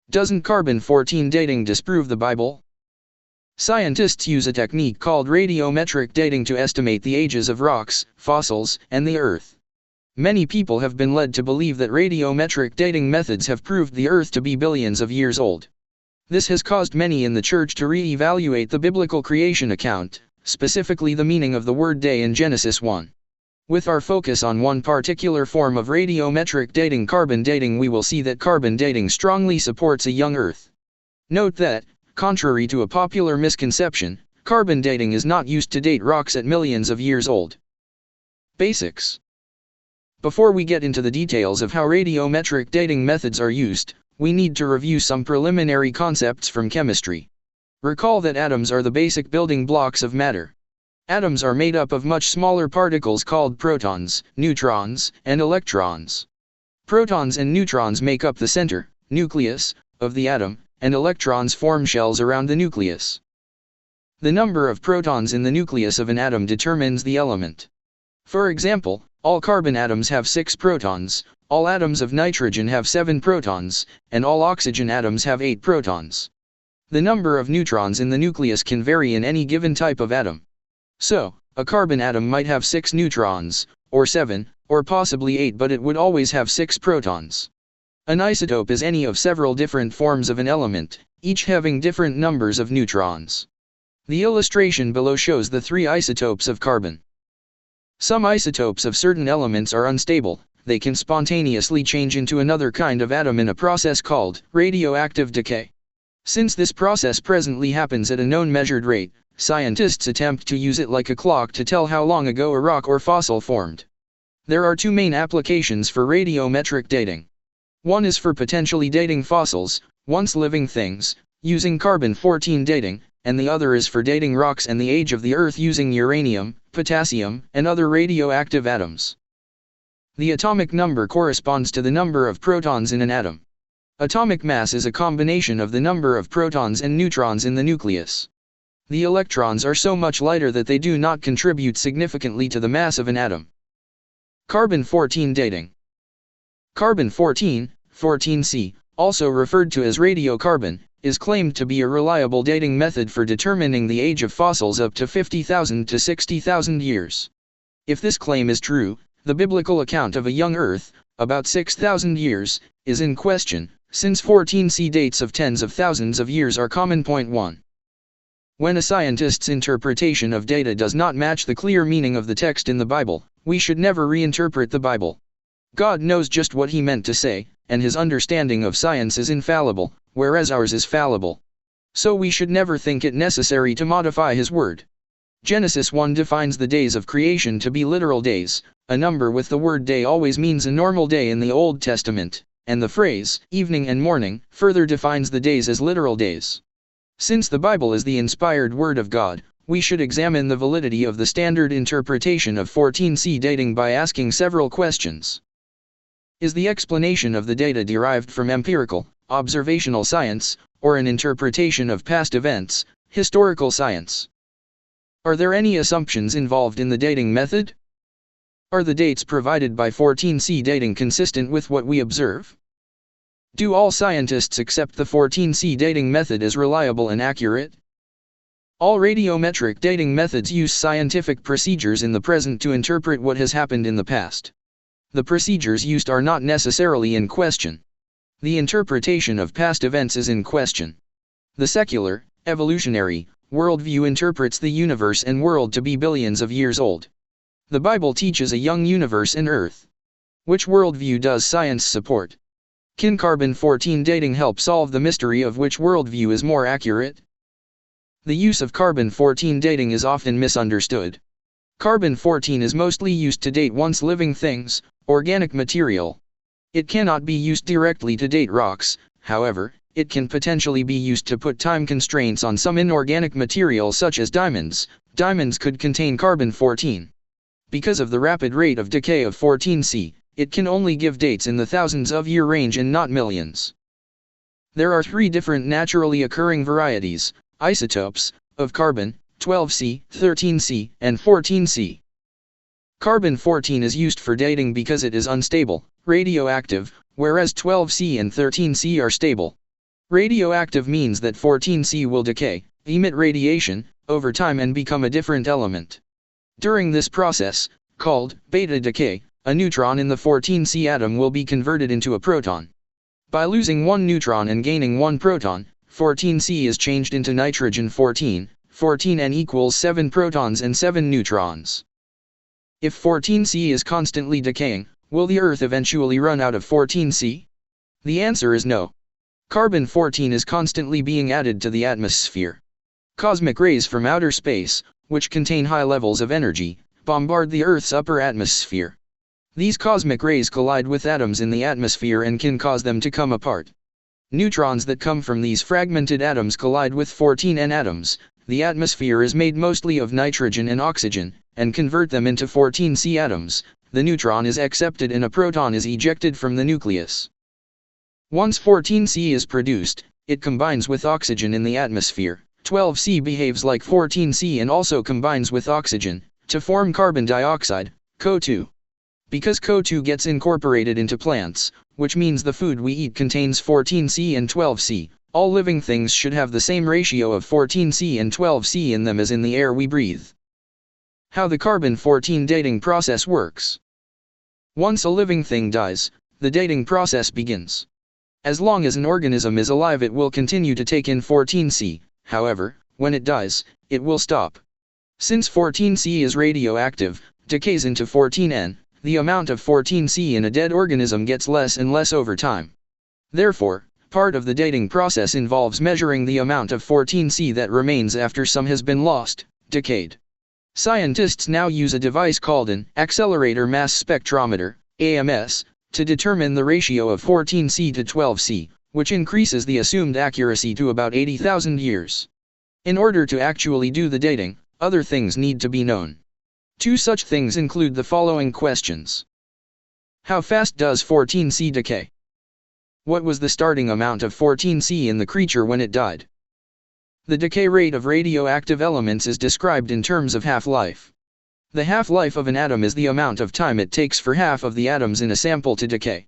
Doesn't carbon-14 dating disprove the Bible? Scientists use a technique called radiometric dating to estimate the ages of rocks, fossils, and the Earth. Many people have been led to believe that radiometric dating methods have proved the Earth to be billions of years old. This has caused many in the church to re-evaluate the biblical creation account, specifically the meaning of the word day in Genesis 1. With our focus on one particular form of radiometric dating, carbon dating, we will see that carbon dating strongly supports a young Earth. Note that, contrary to a popular misconception, carbon dating is not used to date rocks at millions of years old. Basics. Before we get into the details of how radiometric dating methods are used, we need to review some preliminary concepts from chemistry. Recall that atoms are the basic building blocks of matter. Atoms are made up of much smaller particles called protons, neutrons, and electrons. Protons and neutrons make up the center, nucleus, of the atom, and electrons form shells around the nucleus. The number of protons in the nucleus of an atom determines the element. For example, all carbon atoms have 6 protons, all atoms of nitrogen have 7 protons, and all oxygen atoms have 8 protons. The number of neutrons in the nucleus can vary in any given type of atom. So, a carbon atom might have 6 neutrons, or 7, or possibly 8, but it would always have 6 protons. An isotope is any of several different forms of an element, each having different numbers of neutrons. The illustration below shows the 3 isotopes of carbon. Some isotopes of certain elements are unstable. They can spontaneously change into another kind of atom in a process called radioactive decay. Since this process presently happens at a known measured rate, scientists attempt to use it like a clock to tell how long ago a rock or fossil formed. There are 2 main applications for radiometric dating. One is for potentially dating fossils, once living things, using carbon-14 dating, and the other is for dating rocks and the age of the Earth using uranium, potassium, and other radioactive atoms. The atomic number corresponds to the number of protons in an atom. Atomic mass is a combination of the number of protons and neutrons in the nucleus. The electrons are so much lighter that they do not contribute significantly to the mass of an atom. Carbon-14 dating. Carbon-14, 14C, also referred to as radiocarbon, is claimed to be a reliable dating method for determining the age of fossils up to 50,000 to 60,000 years. If this claim is true, the biblical account of a young Earth, about 6,000 years, is in question, since 14C dates of tens of thousands of years are common. Point 1. When a scientist's interpretation of data does not match the clear meaning of the text in the Bible, we should never reinterpret the Bible. God knows just what He meant to say, and His understanding of science is infallible, whereas ours is fallible. So we should never think it necessary to modify His word. Genesis 1 defines the days of creation to be literal days. A number with the word day always means a normal day in the Old Testament, and the phrase, evening and morning, further defines the days as literal days. Since the Bible is the inspired Word of God, we should examine the validity of the standard interpretation of 14C dating by asking several questions. Is the explanation of the data derived from empirical, observational science, or an interpretation of past events, historical science? Are there any assumptions involved in the dating method? Are the dates provided by 14C dating consistent with what we observe? Do all scientists accept the 14C dating method as reliable and accurate? All radiometric dating methods use scientific procedures in the present to interpret what has happened in the past. The procedures used are not necessarily in question. The interpretation of past events is in question. The secular, evolutionary, worldview interprets the universe and world to be billions of years old. The Bible teaches a young universe and Earth. Which worldview does science support? Can carbon-14 dating help solve the mystery of which worldview is more accurate? The use of carbon-14 dating is often misunderstood. Carbon-14 is mostly used to date once living things, organic material. It cannot be used directly to date rocks, however, it can potentially be used to put time constraints on some inorganic material such as diamonds. Diamonds could contain carbon-14. Because of the rapid rate of decay of 14C, it can only give dates in the thousands of year range and not millions. There are 3 different naturally occurring varieties, isotopes, of carbon, 12C, 13C, and 14C. Carbon-14 is used for dating because it is unstable, radioactive, whereas 12C and 13C are stable. Radioactive means that 14C will decay, emit radiation, over time and become a different element. During this process, called beta decay, a neutron in the 14C atom will be converted into a proton. By losing one neutron and gaining one proton, 14C is changed into nitrogen 14, 14N equals 7 protons and 7 neutrons. If 14C is constantly decaying, will the Earth eventually run out of 14C? The answer is no. Carbon-14 is constantly being added to the atmosphere. Cosmic rays from outer space, which contain high levels of energy, bombard the Earth's upper atmosphere. These cosmic rays collide with atoms in the atmosphere and can cause them to come apart. Neutrons that come from these fragmented atoms collide with 14N atoms. The atmosphere is made mostly of nitrogen and oxygen, and convert them into 14C atoms. The neutron is accepted and a proton is ejected from the nucleus. Once 14C is produced, it combines with oxygen in the atmosphere. 12C behaves like 14C and also combines with oxygen, to form carbon dioxide, CO2. Because CO2 gets incorporated into plants, which means the food we eat contains 14C and 12C, all living things should have the same ratio of 14C and 12C in them as in the air we breathe. How the carbon-14 dating process works. Once a living thing dies, the dating process begins. As long as an organism is alive, it will continue to take in 14C, however, when it dies, it will stop. Since 14C is radioactive, decays into 14N, the amount of 14C in a dead organism gets less and less over time. Therefore, part of the dating process involves measuring the amount of 14C that remains after some has been lost, decayed. Scientists now use a device called an accelerator mass spectrometer, AMS, to determine the ratio of 14C to 12C, which increases the assumed accuracy to about 80,000 years. In order to actually do the dating, other things need to be known. Two such things include the following questions. How fast does 14C decay? What was the starting amount of 14C in the creature when it died? The decay rate of radioactive elements is described in terms of half-life. The half-life of an atom is the amount of time it takes for half of the atoms in a sample to decay.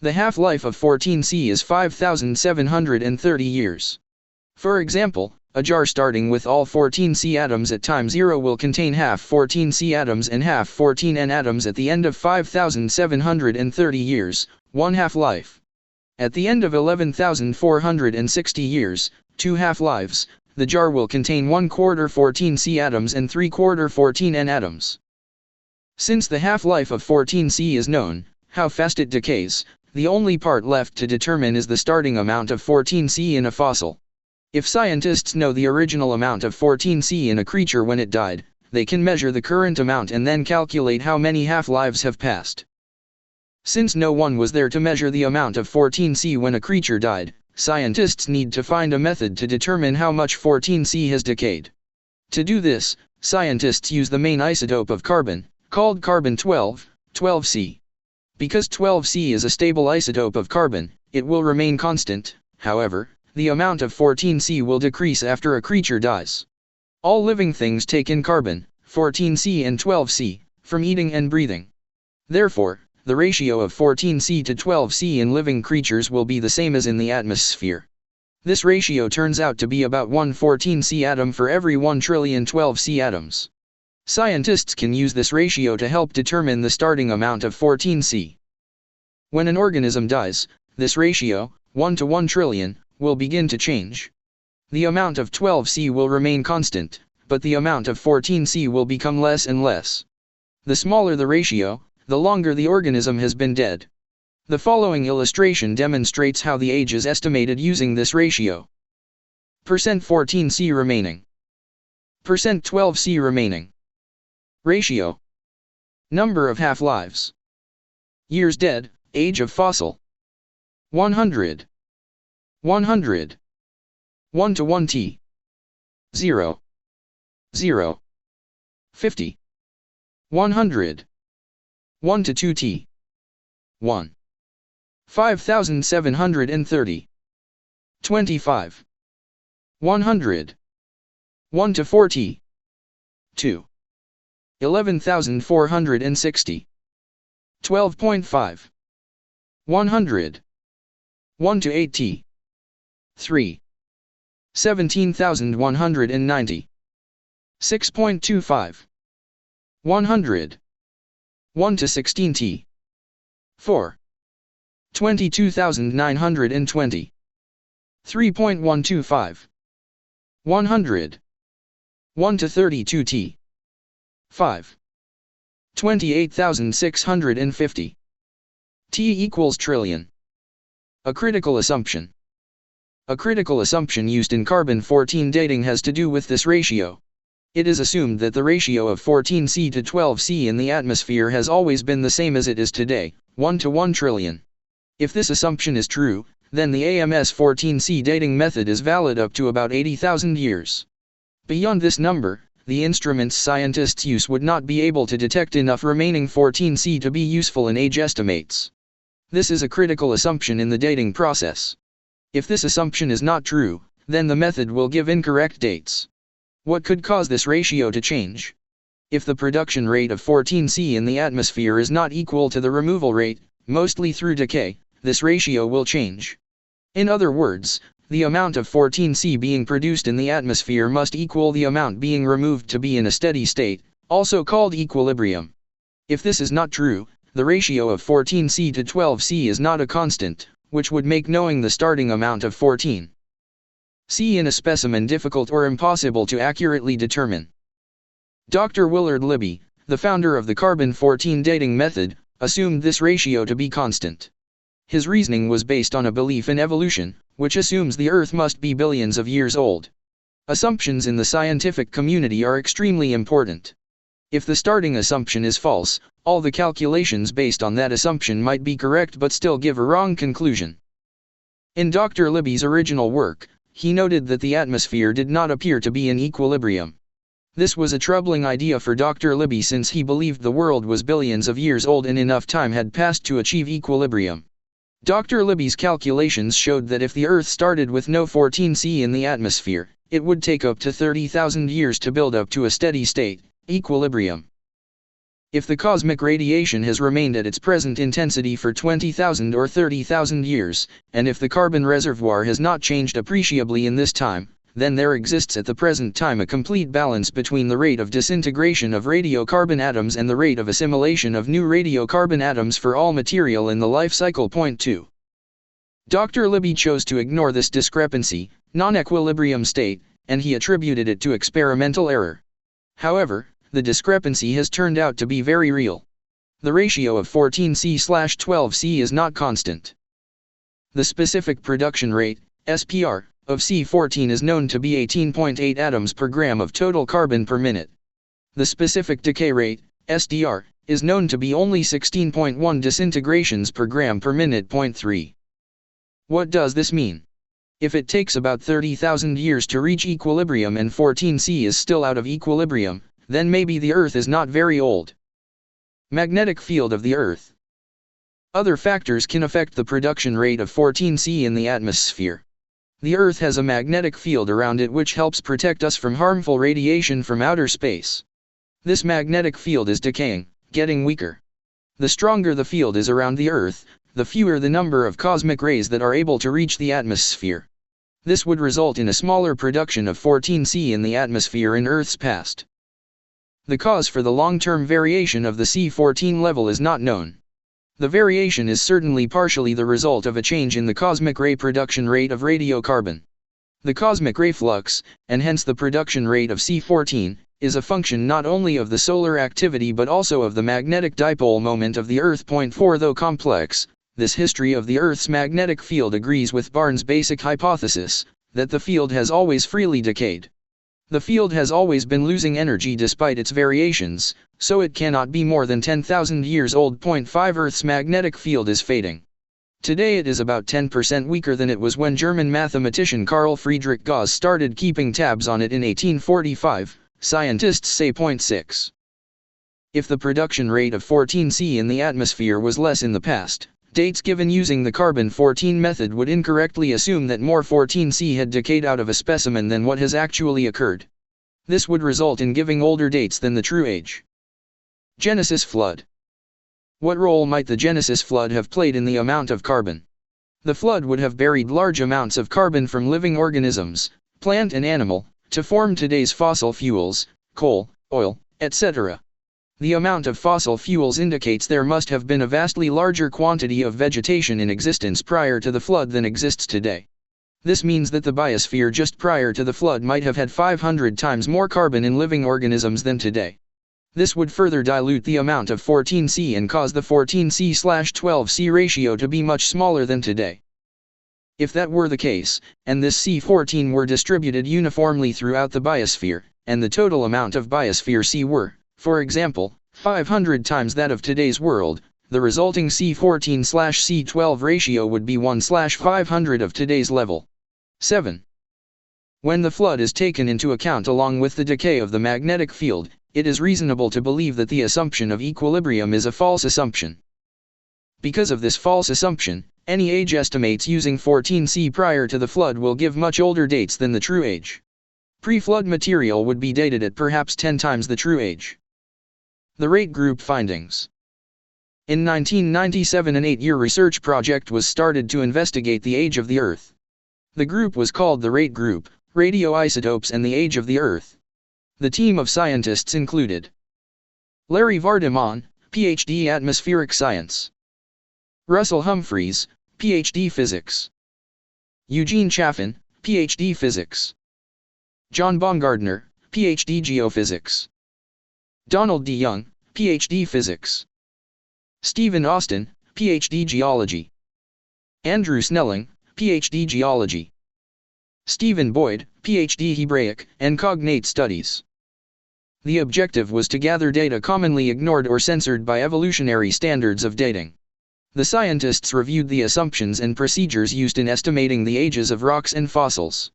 The half-life of 14C is 5,730 years. For example, a jar starting with all 14C atoms at time 0 will contain half 14C atoms and half 14N atoms at the end of 5,730 years, one half-life. At the end of 11,460 years, two half-lives, the jar will contain 1/4 14C atoms and 3/4 14N atoms. Since the half-life of 14C is known, how fast it decays, the only part left to determine is the starting amount of 14C in a fossil. If scientists know the original amount of 14C in a creature when it died, they can measure the current amount and then calculate how many half-lives have passed. Since no one was there to measure the amount of 14C when a creature died, scientists need to find a method to determine how much 14C has decayed. To do this, scientists use the main isotope of carbon, called carbon-12, 12C. Because 12C is a stable isotope of carbon, it will remain constant. However, the amount of 14C will decrease after a creature dies. All living things take in carbon, 14C and 12C, from eating and breathing. Therefore, the ratio of 14C to 12C in living creatures will be the same as in the atmosphere. This ratio turns out to be about 1 14C atom for every 1 trillion 12C atoms. Scientists can use this ratio to help determine the starting amount of 14C. When an organism dies, this ratio, 1 to 1 trillion, will begin to change. The amount of 12C will remain constant, but the amount of 14C will become less and less. The smaller the ratio, the longer the organism has been dead. The following illustration demonstrates how the age is estimated using this ratio. Percent 14C remaining. Percent 12C remaining. Ratio. Number of half-lives. Years dead, age of fossil. 100. 100. 1 to 1t. 0. 0. 50. 100. 1 to 2t. 1. 5,730. 25. 100. 1 to 4t. 2. 11,460. 12.5. 100. 1 to 8t. 3. 17,190. 6.25. 100. 1 to 16t. 4. 22,920. 3.125. 100. 1 to 32t. 5. 28,650. T equals trillion. A critical assumption. A critical assumption used in carbon-14 dating has to do with this ratio. It is assumed that the ratio of 14C to 12C in the atmosphere has always been the same as it is today, 1 to 1 trillion. If this assumption is true, then the AMS-14C dating method is valid up to about 80,000 years. Beyond this number, the instruments scientists use would not be able to detect enough remaining 14C to be useful in age estimates. This is a critical assumption in the dating process. If this assumption is not true, then the method will give incorrect dates. What could cause this ratio to change? If the production rate of 14C in the atmosphere is not equal to the removal rate, mostly through decay, this ratio will change. In other words, the amount of 14C being produced in the atmosphere must equal the amount being removed to be in a steady state, also called equilibrium. If this is not true, the ratio of 14C to 12C is not a constant, which would make knowing the starting amount of 14C in a specimen difficult or impossible to accurately determine. Dr. Willard Libby, the founder of the carbon-14 dating method, assumed this ratio to be constant. His reasoning was based on a belief in evolution, which assumes the Earth must be billions of years old. Assumptions in the scientific community are extremely important. If the starting assumption is false, all the calculations based on that assumption might be correct but still give a wrong conclusion. In Dr. Libby's original work, he noted that the atmosphere did not appear to be in equilibrium. This was a troubling idea for Dr. Libby since he believed the world was billions of years old and enough time had passed to achieve equilibrium. Dr. Libby's calculations showed that if the Earth started with no 14C in the atmosphere, it would take up to 30,000 years to build up to a steady state, equilibrium. If the cosmic radiation has remained at its present intensity for 20,000 or 30,000 years, and if the carbon reservoir has not changed appreciably in this time, then there exists at the present time a complete balance between the rate of disintegration of radiocarbon atoms and the rate of assimilation of new radiocarbon atoms for all material in the life cycle. Point 2. Dr. Libby chose to ignore this discrepancy, non-equilibrium state, and he attributed it to experimental error. However, the discrepancy has turned out to be very real. The ratio of 14C/12C is not constant. The specific production rate, SPR, of C14 is known to be 18.8 atoms per gram of total carbon per minute. The specific decay rate, SDR, is known to be only 16.1 disintegrations per gram per minute. Point 3. What does this mean? If it takes about 30,000 years to reach equilibrium and 14C is still out of equilibrium, then maybe the Earth is not very old. Magnetic field of the Earth. Other factors can affect the production rate of 14C in the atmosphere. The Earth has a magnetic field around it which helps protect us from harmful radiation from outer space. This magnetic field is decaying, getting weaker. The stronger the field is around the Earth, the fewer the number of cosmic rays that are able to reach the atmosphere. This would result in a smaller production of 14C in the atmosphere in Earth's past. The cause for the long-term variation of the C14 level is not known. The variation is certainly partially the result of a change in the cosmic ray production rate of radiocarbon. The cosmic ray flux, and hence the production rate of C14, is a function not only of the solar activity but also of the magnetic dipole moment of the Earth. Point 4. Though complex, this history of the Earth's magnetic field agrees with Barnes' basic hypothesis, that the field has always freely decayed. The field has always been losing energy despite its variations, so it cannot be more than 10,000 years old. Point 5. Earth's magnetic field is fading. Today it is about 10% weaker than it was when German mathematician Carl Friedrich Gauss started keeping tabs on it in 1845, scientists say. Point 6. If the production rate of 14C in the atmosphere was less in the past, dates given using the carbon-14 method would incorrectly assume that more 14C had decayed out of a specimen than what has actually occurred. This would result in giving older dates than the true age. Genesis flood. What role might the Genesis flood have played in the amount of carbon The flood would have buried large amounts of carbon from living organisms, plant and animal, to form today's fossil fuels, coal, oil, etc. The amount of fossil fuels indicates there must have been a vastly larger quantity of vegetation in existence prior to the flood than exists today. This means that the biosphere just prior to the flood might have had 500 times more carbon in living organisms than today. This would further dilute the amount of 14C and cause the 14C/12C ratio to be much smaller than today. If that were the case, and this C14 were distributed uniformly throughout the biosphere, and the total amount of biosphere C were, for example, 500 times that of today's world, the resulting C14/C12 ratio would be 1/500 of today's level. 7. When the flood is taken into account along with the decay of the magnetic field, it is reasonable to believe that the assumption of equilibrium is a false assumption. Because of this false assumption, any age estimates using 14C prior to the flood will give much older dates than the true age. Pre-flood material would be dated at perhaps 10 times the true age. The Rate Group findings. In 1997, an 8-year research project was started to investigate the age of the Earth. The group was called the Rate Group, Radioisotopes and the Age of the Earth. The team of scientists included Larry Vardaman, Ph.D. Atmospheric Science; Russell Humphreys, Ph.D. Physics; Eugene Chaffin, Ph.D. Physics; John Baumgardner, Ph.D. Geophysics; Donald D. Young, Ph.D. Physics; Stephen Austin, Ph.D. Geology; Andrew Snelling, Ph.D. Geology; Stephen Boyd, Ph.D. Hebraic and Cognate Studies. The objective was to gather data commonly ignored or censored by evolutionary standards of dating. The scientists reviewed the assumptions and procedures used in estimating the ages of rocks and fossils.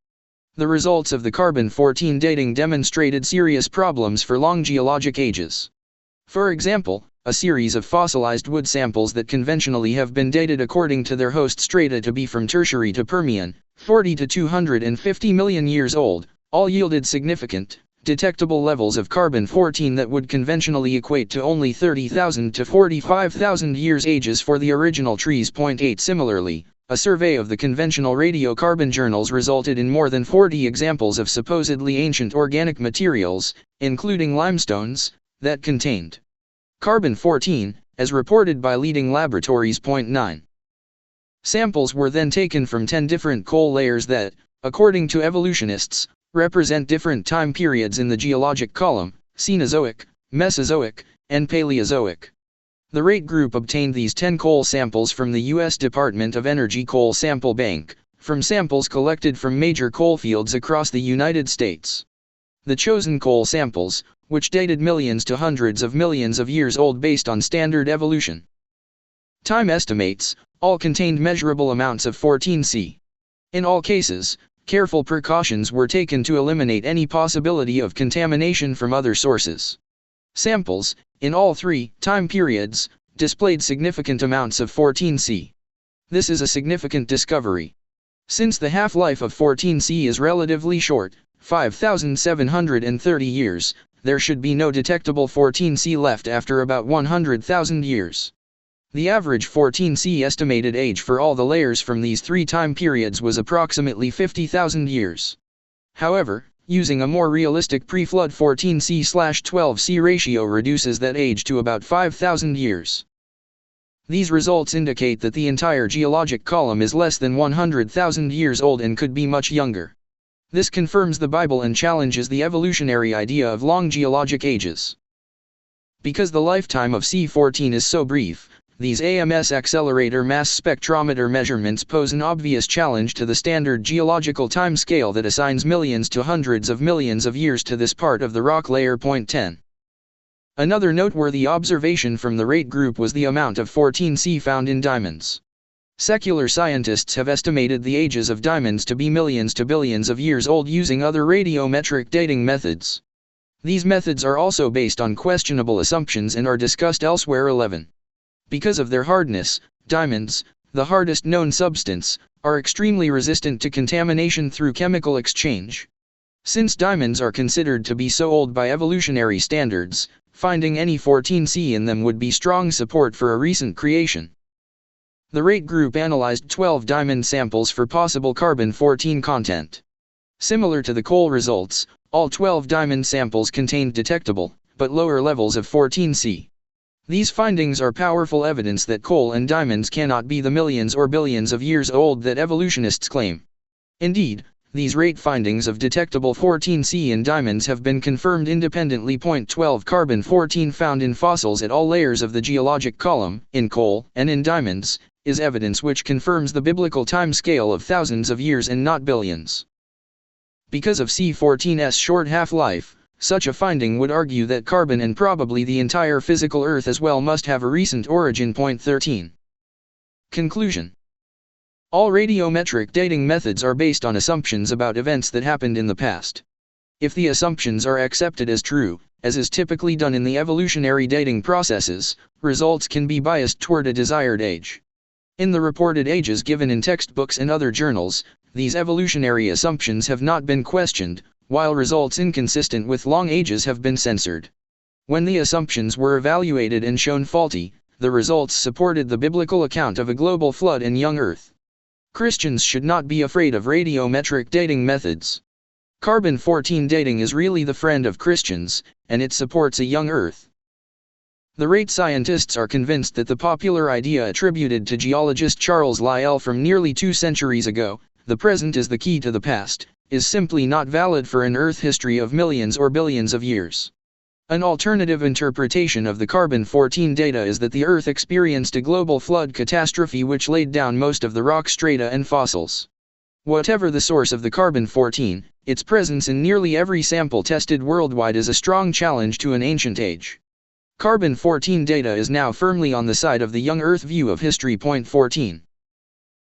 The results of the carbon-14 dating demonstrated serious problems for long geologic ages. For example, a series of fossilized wood samples that conventionally have been dated according to their host strata to be from Tertiary to Permian, 40 to 250 million years old, all yielded significant, detectable levels of carbon-14 that would conventionally equate to only 30,000 to 45,000 years ages for the original trees. 8 Similarly, a survey of the conventional radiocarbon journals resulted in more than 40 examples of supposedly ancient organic materials, including limestones, that contained carbon-14, as reported by leading laboratories. 9. Samples were then taken from 10 different coal layers that, according to evolutionists, represent different time periods in the geologic column: Cenozoic, Mesozoic, and Paleozoic. The Rate Group obtained these 10 coal samples from the U.S. Department of Energy Coal Sample Bank, from samples collected from major coal fields across the United States. The chosen coal samples, which dated millions to hundreds of millions of years old based on standard evolution time estimates, all contained measurable amounts of 14C. In all cases, careful precautions were taken to eliminate any possibility of contamination from other sources. Samples, in all 3 time periods, displayed significant amounts of 14C. This is a significant discovery. Since the half-life of 14C is relatively short, 5,730 years, there should be no detectable 14C left after about 100,000 years. The average 14C estimated age for all the layers from these 3 time periods was approximately 50,000 years. However, using a more realistic pre-flood 14C/12C ratio reduces that age to about 5,000 years. These results indicate that the entire geologic column is less than 100,000 years old and could be much younger. This confirms the Bible and challenges the evolutionary idea of long geologic ages. Because the lifetime of C14 is so brief, these AMS accelerator mass spectrometer measurements pose an obvious challenge to the standard geological time scale that assigns millions to hundreds of millions of years to this part of the rock layer. 10. Another noteworthy observation from the Rate Group was the amount of 14C found in diamonds. Secular scientists have estimated the ages of diamonds to be millions to billions of years old using other radiometric dating methods. These methods are also based on questionable assumptions and are discussed elsewhere. 11. Because of their hardness, diamonds, the hardest known substance, are extremely resistant to contamination through chemical exchange. Since diamonds are considered to be so old by evolutionary standards, finding any 14C in them would be strong support for a recent creation. The rate group analyzed 12 diamond samples for possible carbon-14 content. Similar to the coal results, all 12 diamond samples contained detectable, but lower levels of 14C. These findings are powerful evidence that coal and diamonds cannot be the millions or billions of years old that evolutionists claim. Indeed, these rate findings of detectable 14C in diamonds have been confirmed independently. 12 carbon-14 found in fossils at all layers of the geologic column, in coal and in diamonds, is evidence which confirms the biblical time scale of thousands of years and not billions. Because of C14's short half-life, such a finding would argue that carbon and probably the entire physical Earth as well must have a recent origin. 13. Conclusion. All radiometric dating methods are based on assumptions about events that happened in the past. If the assumptions are accepted as true, as is typically done in the evolutionary dating processes, results can be biased toward a desired age. In the reported ages given in textbooks and other journals, these evolutionary assumptions have not been questioned, while results inconsistent with long ages have been censored. When the assumptions were evaluated and shown faulty, the results supported the biblical account of a global flood and young Earth. Christians should not be afraid of radiometric dating methods. Carbon-14 dating is really the friend of Christians, and it supports a young Earth. The rate scientists are convinced that the popular idea attributed to geologist Charles Lyell from nearly 2 centuries ago, the present is the key to the past, is simply not valid for an Earth history of millions or billions of years. An alternative interpretation of the carbon-14 data is that the Earth experienced a global flood catastrophe which laid down most of the rock strata and fossils. Whatever the source of the carbon-14, its presence in nearly every sample tested worldwide is a strong challenge to an ancient age. Carbon-14 data is now firmly on the side of the young Earth view of history. 14.